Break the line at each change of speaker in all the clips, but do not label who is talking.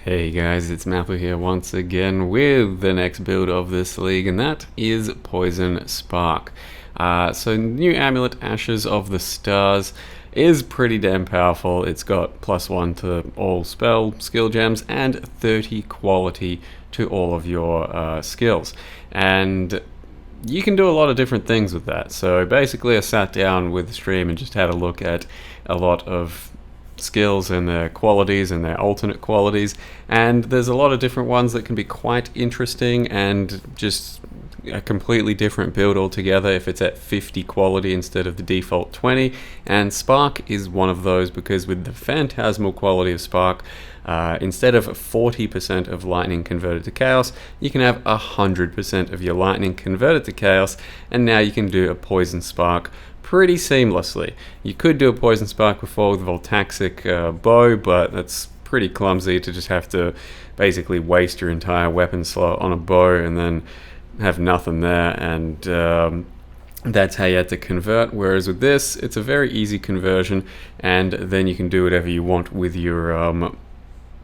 Hey guys, it's Matthew here once again with the next build of this league, and that is Poison Spark. So new amulet, Ashes of the Stars, is pretty damn powerful. It's got +1 to all spell skill gems and 30 quality to all of your skills. And you can do a lot of different things with that. So basically I sat down with the stream and just had a look at a lot of skills and their qualities and their alternate qualities, and there's a lot of different ones that can be quite interesting and just a completely different build altogether if it's at 50 quality instead of the default 20. And Spark is one of those, because with the phantasmal quality of Spark, instead of 40% of lightning converted to chaos, you can have 100% of your lightning converted to chaos, and now you can do a Poison Spark pretty seamlessly. You could do a Poison Spark before with Voltaxic bow, but that's pretty clumsy to just have to basically waste your entire weapon slot on a bow and then have nothing there, and that's how you had to convert. Whereas with this, it's a very easy conversion, and then you can do whatever you want with your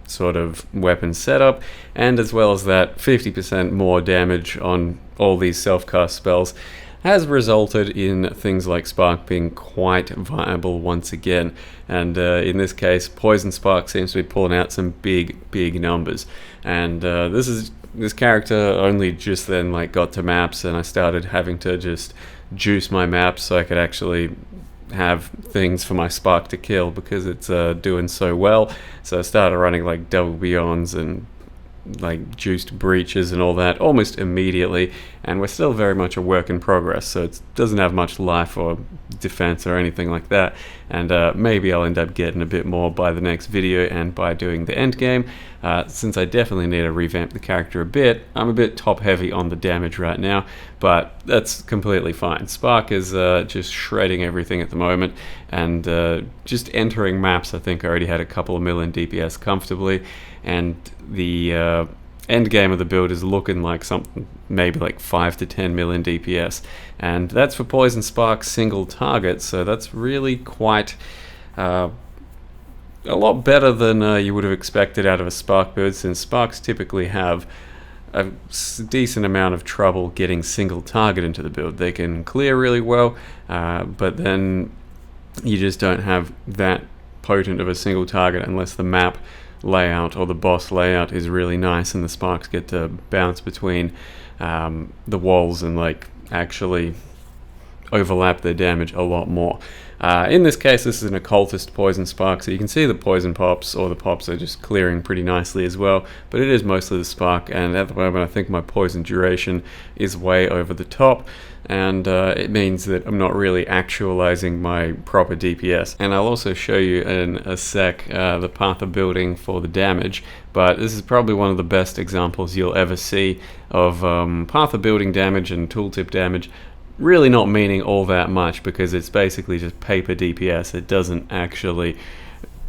sort of weapon setup, and as well as that 50% more damage on all these self-cast spells has resulted in things like Spark being quite viable once again. And in this case, Poison Spark seems to be pulling out some big numbers. And this character only just then got to maps, and I started having to just juice my maps so I could actually have things for my Spark to kill, because it's doing so well. So I started running double beyonds and juiced breaches and all that almost immediately, and we're still very much a work in progress, so it doesn't have much life or defense or anything like that. And maybe I'll end up getting a bit more by the next video and by doing the end game, since I definitely need to revamp the character a bit. I'm a bit top heavy on the damage right now, but that's completely fine. Spark is just shredding everything at the moment, and just entering maps, I think I already had a couple of million DPS comfortably, and the end game of the build is looking like something maybe 5 to 10 million DPS, and that's for Poison Spark single target, so that's really quite a lot better than you would have expected out of a Spark build, since Sparks typically have a decent amount of trouble getting single target into the build. They can clear really well, but then you just don't have that potent of a single target unless the map layout or the boss layout is really nice and the Sparks get to bounce between the walls and actually overlap their damage a lot more. In this case, this is an occultist Poison Spark, so you can see the poison pops, or the pops are just clearing pretty nicely as well, but it is mostly the Spark, and at the moment I think my poison duration is way over the top, and it means that I'm not really actualizing my proper DPS. And I'll also show you in a sec the path of building for the damage, but this is probably one of the best examples you'll ever see of path of building damage and tooltip damage really not meaning all that much, because it's basically just paper DPS. It doesn't actually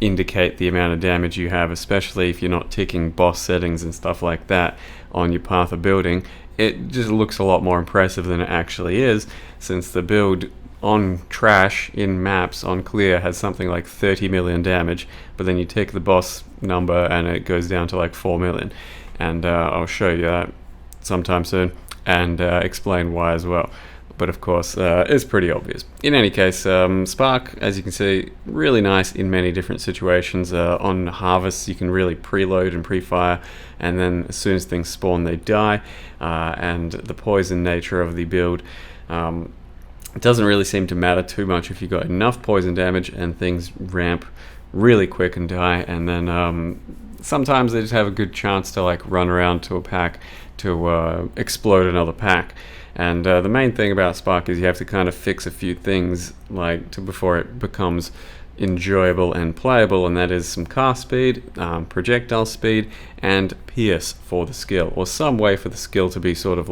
indicate the amount of damage you have, especially if you're not ticking boss settings and stuff like that on your path of building. It just looks a lot more impressive than it actually is, since the build on trash in maps on clear has something like 30 million damage, but then you tick the boss number and it goes down to 4 million, and I'll show you that sometime soon and explain why as well. But of course, it's pretty obvious. In any case, Spark, as you can see, really nice in many different situations. On harvests, you can really preload and pre-fire, and then as soon as things spawn, they die. And the poison nature of the build, it doesn't really seem to matter too much if you got enough poison damage, and things ramp really quick and die. And then sometimes they just have a good chance to run around to a pack to explode another pack. And the main thing about Spark is you have to kind of fix a few things before it becomes enjoyable and playable, and that is some cast speed, projectile speed, and pierce for the skill, or some way for the skill to be sort of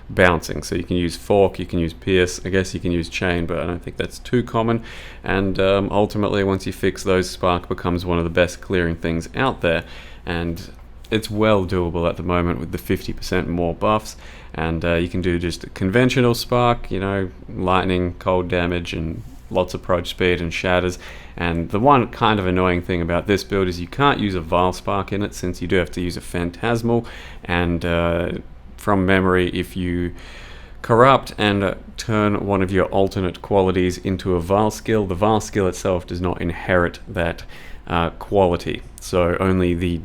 bouncing. So you can use fork, you can use pierce, I guess you can use chain, but I don't think that's too common. And ultimately, once you fix those, Spark becomes one of the best clearing things out there, and it's well doable at the moment with the 50% more buffs. And you can do just a conventional Spark, lightning, cold damage, and lots of proj speed and shatters. And the one kind of annoying thing about this build is you can't use a Vile Spark in it, since you do have to use a Phantasmal, and from memory, if you corrupt and turn one of your alternate qualities into a Vile skill, the Vile skill itself does not inherit that quality, so only the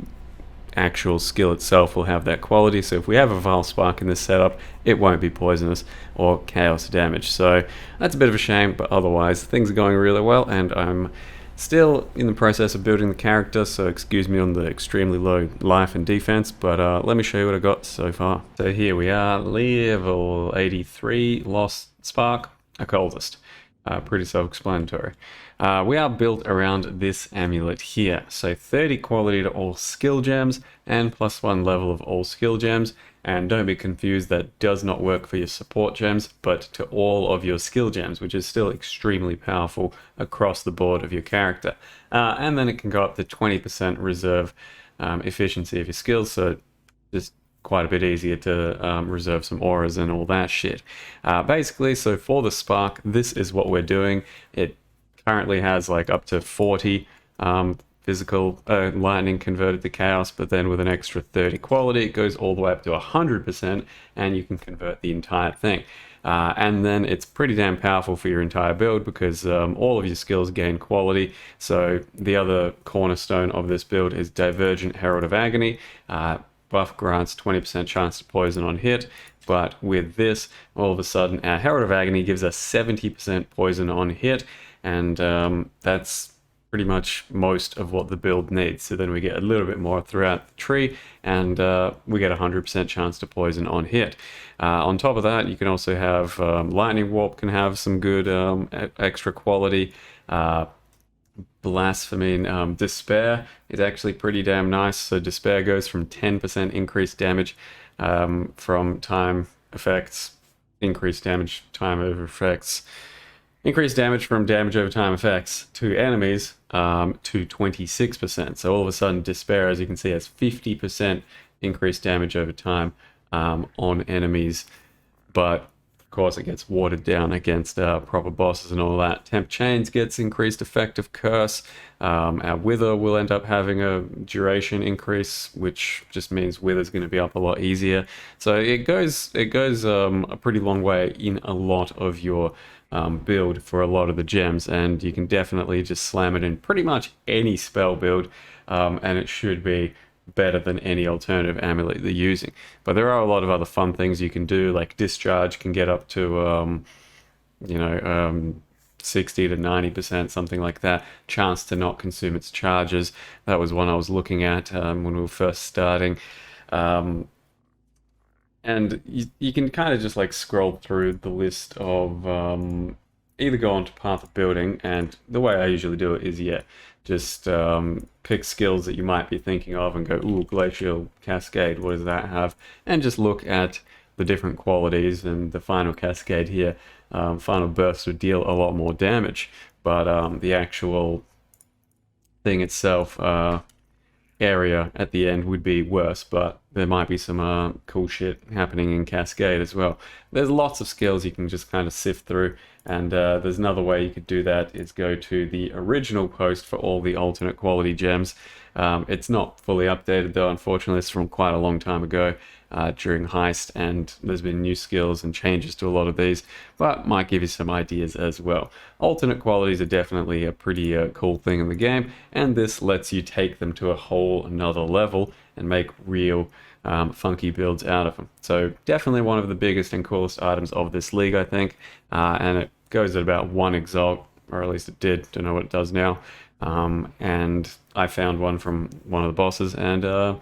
actual skill itself will have that quality. So if we have a Vile Spark in this setup, it won't be poisonous or chaos damage. So that's a bit of a shame, but otherwise things are going really well, and I'm still in the process of building the character, so excuse me on the extremely low life and defense, but let me show you what I got so far. So here we are, level 83, Lost Spark, Occultist. Pretty self-explanatory. We are built around this amulet here, so 30 quality to all skill gems and +1 level of all skill gems. And don't be confused, that does not work for your support gems, but to all of your skill gems, which is still extremely powerful across the board of your character. And then it can go up to 20% reserve efficiency of your skills, so just quite a bit easier to reserve some auras and all that shit. Basically, so for the Spark, this is what we're doing. It currently has like up to 40 physical lightning converted to chaos, but then with an extra 30 quality, it goes all the way up to 100%, and you can convert the entire thing. And then it's pretty damn powerful for your entire build, because all of your skills gain quality. So the other cornerstone of this build is Divergent Herald of Agony. Buff grants 20% chance to poison on hit, but with this, all of a sudden, our Herald of Agony gives us 70% poison on hit, and that's pretty much most of what the build needs. So then we get a little bit more throughout the tree, and we get 100% chance to poison on hit. On top of that, you can also have Lightning Warp can have some good extra quality. Blasphemy, Despair is actually pretty damn nice. So Despair goes from 10% increased damage from time effects, increased damage time over effects, increased damage from damage over time effects to enemies to 26%. So all of a sudden, Despair, as you can see, has 50% increased damage over time on enemies, but of course it gets watered down against proper bosses and all that. Temp Chains gets increased effective curse. Our Wither will end up having a duration increase, which just means Wither's going to be up a lot easier. So it goes a pretty long way in a lot of your build for a lot of the gems, and you can definitely just slam it in pretty much any spell build, and it should be better than any alternative amulet they're using. But there are a lot of other fun things you can do, like Discharge can get up to 60 to 90%, something like that. Chance to not consume its charges, that was one I was looking at when we were first starting. And you can kind of just like scroll through the list of either go onto Path of Building, and the way I usually do it is, just pick skills that you might be thinking of and go, ooh, Glacial Cascade, what does that have? And just look at the different qualities, and the final Cascade here, Final Burst would deal a lot more damage, but the actual thing itself, area at the end would be worse, but there might be some cool shit happening in Cascade as well. There's lots of skills you can just kind of sift through, and there's another way you could do that, is go to the original post for all the alternate quality gems. It's not fully updated though, unfortunately. It's from quite a long time ago during Heist, and there's been new skills and changes to a lot of these, but might give you some ideas as well. Alternate qualities are definitely a pretty cool thing in the game, and this lets you take them to a whole another level and make real funky builds out of them. So definitely one of the biggest and coolest items of this league, I think, and it goes at about 1 exalt, or at least it did, don't know what it does now. And I found one from one of the bosses, and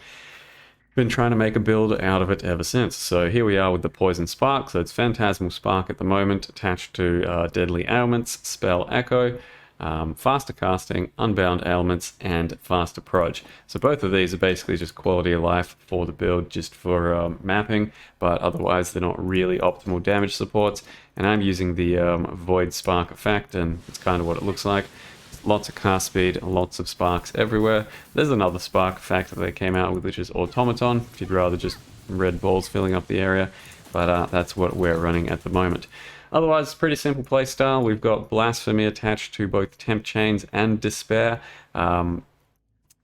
been trying to make a build out of it ever since. So here we are with the Poison Spark. So it's Phantasmal Spark at the moment, attached to Deadly Ailments, Spell Echo, faster casting, unbound ailments, and faster proj. So both of these are basically just quality of life for the build, just for mapping, but otherwise they're not really optimal damage supports. And I'm using the Void Spark effect, and it's kind of what it looks like. Lots of cast speed, lots of sparks everywhere. There's another spark effect that they came out with, which is Automaton, if you'd rather just red balls filling up the area, but that's what we're running at the moment. Otherwise, pretty simple playstyle. We've got Blasphemy attached to both Temp Chains and Despair.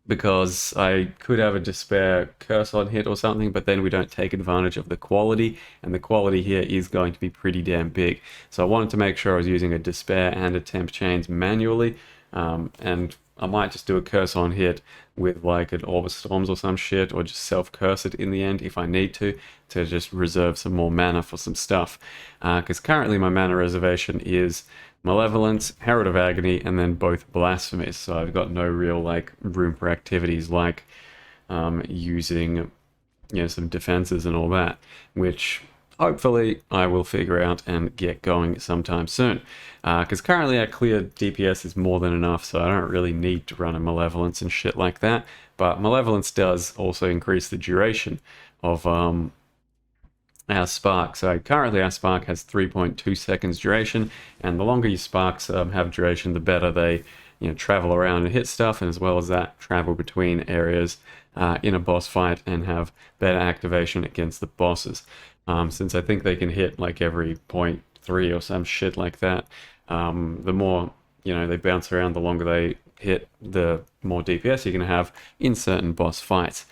Because I could have a Despair curse on hit or something, but then we don't take advantage of the quality, and the quality here is going to be pretty damn big. So I wanted to make sure I was using a Despair and a Temp Chains manually, and I might just do a curse on hit with like an Orb of Storms or some shit, or just self-curse it in the end if I need to just reserve some more mana for some stuff. Because currently my mana reservation is Malevolence, Herald of Agony, and then both Blasphemies. So I've got no real like room for activities like using some defenses and all that, which hopefully I will figure out and get going sometime soon. Because currently our clear DPS is more than enough, so I don't really need to run a Malevolence and shit like that. But Malevolence does also increase the duration of our spark. So currently our spark has 3.2 seconds duration, and the longer your sparks have duration, the better they travel around and hit stuff, and as well as that, travel between areas in a boss fight and have better activation against the bosses. Since I think they can hit like every 0.3 or some shit like that, the more they bounce around, the longer they hit, the more DPS you can have in certain boss fights.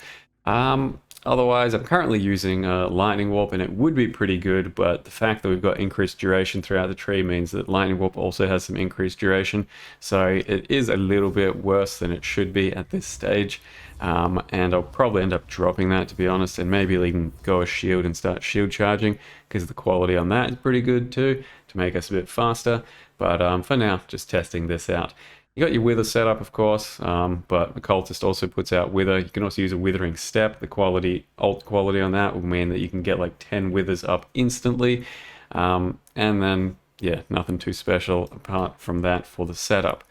Otherwise, I'm currently using Lightning Warp, and it would be pretty good, but the fact that we've got increased duration throughout the tree means that Lightning Warp also has some increased duration, so it is a little bit worse than it should be at this stage, and I'll probably end up dropping that, to be honest, and maybe even go a shield and start shield charging, because the quality on that is pretty good too, to make us a bit faster, but for now, just testing this out. You got your Wither setup, of course, but Occultist also puts out Wither. You can also use a Withering Step. The ult quality on that will mean that you can get like 10 Withers up instantly. And then, yeah, nothing too special apart from that for the setup.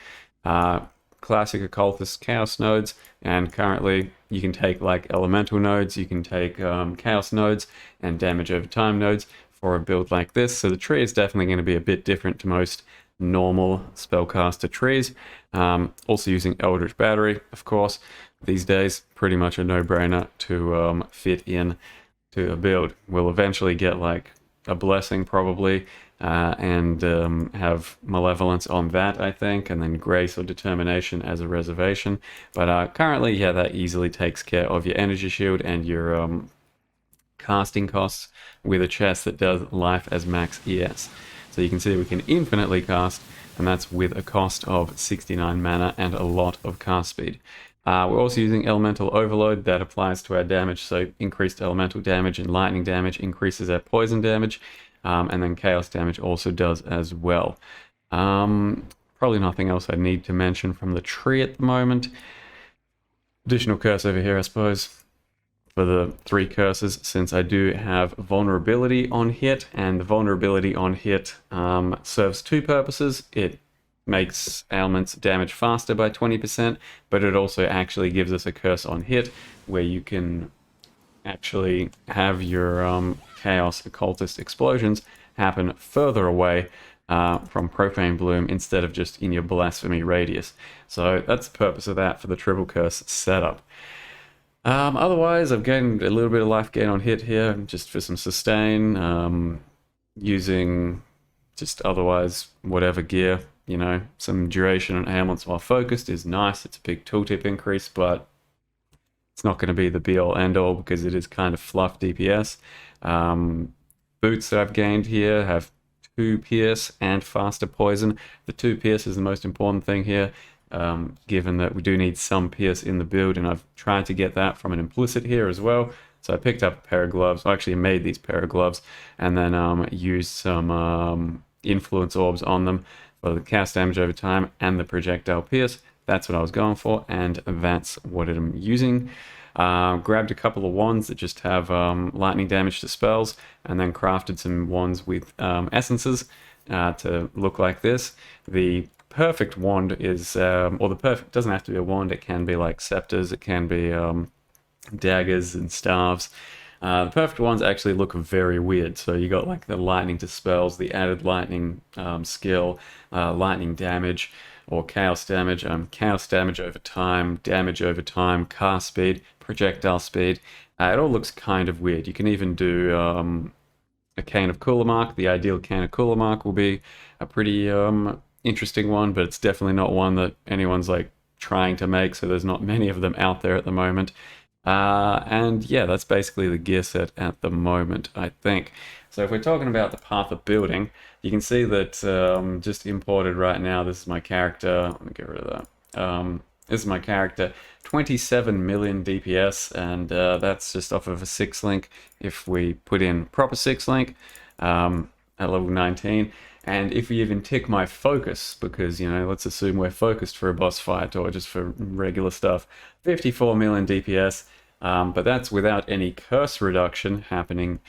Classic Occultist Chaos nodes, and currently you can take like Elemental nodes, you can take Chaos nodes, and Damage Over Time nodes for a build like this. So the tree is definitely going to be a bit different to most normal spellcaster trees. Also using Eldritch Battery, of course. These days, pretty much a no-brainer to fit in to a build. We'll eventually get like a Blessing probably, and have Malevolence on that, I think, and then Grace or Determination as a reservation. But currently, yeah, that easily takes care of your Energy Shield and your casting costs with a chest that does Life as Max ES. So you can see we can infinitely cast, and that's with a cost of 69 mana and a lot of cast speed. We're also using Elemental Overload. That applies to our damage, so increased elemental damage and lightning damage increases our poison damage, and then chaos damage also does as well. Probably nothing else I need to mention from the tree at the moment. Additional curse over here, I suppose, for the 3 curses, since I do have vulnerability on hit, and the vulnerability on hit serves 2 purposes. It makes ailments damage faster by 20%, but it also actually gives us a curse on hit, where you can actually have your Chaos Occultist explosions happen further away from Profane Bloom instead of just in your Blasphemy radius. So that's the purpose of that for the Triple Curse setup. Otherwise, I've gained a little bit of life gain on hit here, just for some sustain, using just otherwise whatever gear, some duration and ailments while focused is nice. It's a big tooltip increase, but it's not going to be the be-all end-all because it is kind of fluff DPS. Boots that I've gained here have 2 pierce and faster poison. The 2 pierce is the most important thing here. Given that we do need some pierce in the build, and I've tried to get that from an implicit here as well. So I picked up a pair of gloves. I actually made these pair of gloves, and then used some influence orbs on them for the cast damage over time and the projectile pierce. That's what I was going for, and that's what I'm using. Grabbed a couple of wands that just have lightning damage to spells, and then crafted some wands with essences to look like this. The perfect wand is, or the perfect, doesn't have to be a wand, it can be like scepters, it can be daggers and staves. The perfect ones actually look very weird. So you got like the lightning to spells, the added lightning skill, lightning damage or chaos damage over time, cast speed, projectile speed. It all looks kind of weird. You can even do a cane of cooler mark. The ideal cane of cooler mark will be a pretty interesting one, but it's definitely not one that anyone's like trying to make, so there's not many of them out there at the moment. And yeah, that's basically the gear set at the moment, I think. So if we're talking about the path of building, you can see that just imported right now, this is my character. Let me get rid of that. This is my character, 27 million DPS, and that's just off of a 6 link. If we put in proper 6 link at level 19, and if we even tick my focus, because, you know, let's assume we're focused for a boss fight or just for regular stuff, 54 million DPS, but that's without any curse reduction happening,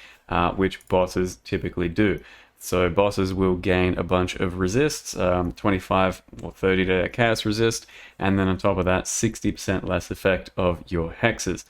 which bosses typically do. So bosses will gain a bunch of resists, 25 or 30 to chaos resist, and then on top of that, 60% less effect of your hexes.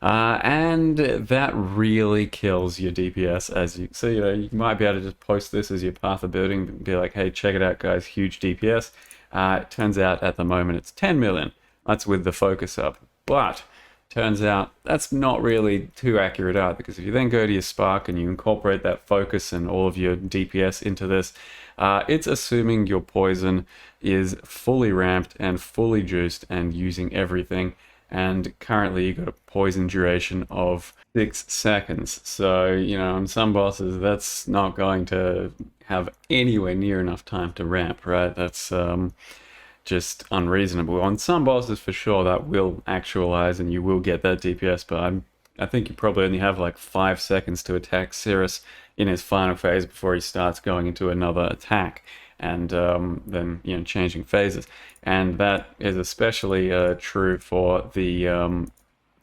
And that really kills your DPS. As you so, you know, you might be able to just post this as your path of building, be like, hey, check it out, guys, huge DPS. It turns out at the moment it's 10 million. That's with the focus up, but turns out that's not really too accurate either, because if you then go to your spark and you incorporate that focus and all of your DPS into this, it's assuming your poison is fully ramped and fully juiced and using everything. And currently you've got a poison duration of 6 seconds. So, you know, on some bosses, that's not going to have anywhere near enough time to ramp, right? That's just unreasonable. On some bosses, for sure, that will actualize and you will get that DPS, but I think you probably only have like 5 seconds to attack Cirrus in his final phase before he starts going into another attack, and then, you know, changing phases. And that is especially true for the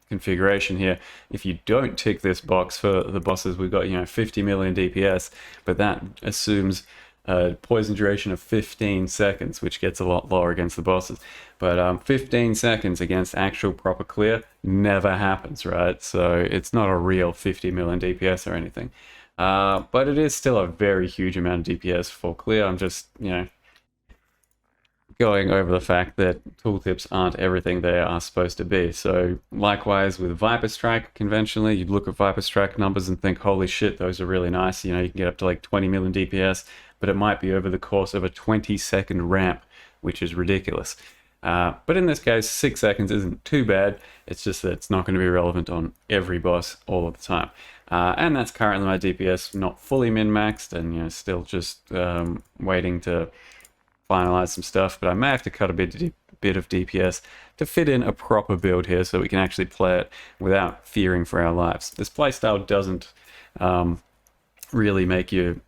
configuration here. If you don't tick this box for the bosses, we've got, you know, 50 million DPS, but that assumes a poison duration of 15 seconds, which gets a lot lower against the bosses. But 15 seconds against actual proper clear never happens, right? So it's not a real 50 million DPS or anything. But it is still a very huge amount of DPS for clear. I'm just, you know, going over the fact that tooltips aren't everything they are supposed to be. So likewise with Viper Strike, conventionally, you'd look at Viper Strike numbers and think, holy shit, those are really nice. You know, you can get up to like 20 million DPS, but it might be over the course of a 20-second ramp, which is ridiculous. But in this case, 6 seconds isn't too bad. It's just that it's not going to be relevant on every boss all of the time. And that's currently my DPS, not fully min-maxed, and, you know, still just waiting to finalize some stuff. But I may have to cut a bit of DPS to fit in a proper build here, so we can actually play it without fearing for our lives. This playstyle doesn't really make you,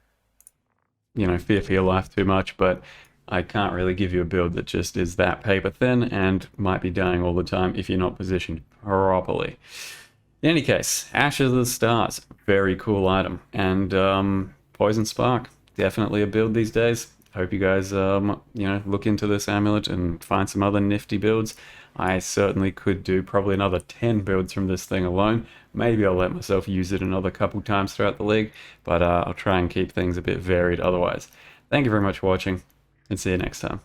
you know, fear for your life too much, but I can't really give you a build that just is that paper thin and might be dying all the time if you're not positioned properly. In any case, Ashes of the Stars, very cool item, and Poison Spark, definitely a build these days. Hope you guys, you know, look into this amulet and find some other nifty builds. I certainly could do probably another 10 builds from this thing alone. Maybe I'll let myself use it another couple times throughout the league, but I'll try and keep things a bit varied otherwise. Thank you very much for watching, and see you next time.